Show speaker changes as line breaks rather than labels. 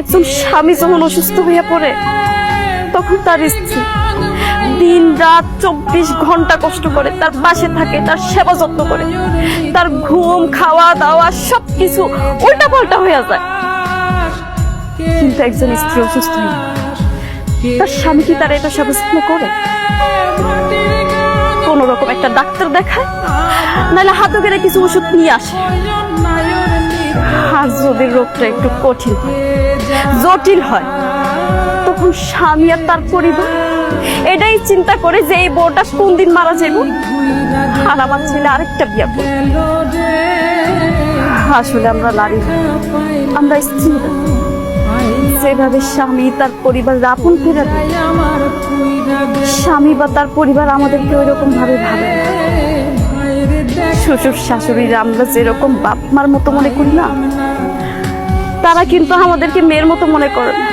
একজন স্বামী যখন অসুস্থ হয়ে পড়ে তখন তার স্ত্রী দিন রাত 24 ঘন্টা কষ্ট করে তার পাশে থাকে, তার সেবা যত্ন করে, তার ঘুম খাওয়া দাওয়া সবকিছু উল্টা পাল্টা হয়ে যায়। কিন্তু একজন স্ত্রী অসুস্থ হয়ে তার স্বামী কি তার এটা সেবা যত্ন করে? কোন রকম একটা ডাক্তার দেখায়, নাহলে হাতে করে কিছু ওষুধ নিয়ে আসে। আর যদি রোগটা একটু কঠিন হয়, জটিল হয়, তখন স্বামী আর তার পরিবার এটাই চিন্তা করে যে এই বউটা কোন দিন মারা যাবে আর আমার ছেলে আরেকটা বিয়ে করবে। আসলে আমরা নারী, আমরা স্ত্রী যেভাবে স্বামী তার পরিবার আপন ফেরা দেয়, স্বামী বা তার পরিবার আমাদেরকে ওই রকম ভাবে ভাবে। শ্বশুর শাশুড়িরা আমরা যেরকম বাপ মার মতো মনে করি না, তারা কিন্তু আমাদেরকে মেয়ের মতো মনে করে না।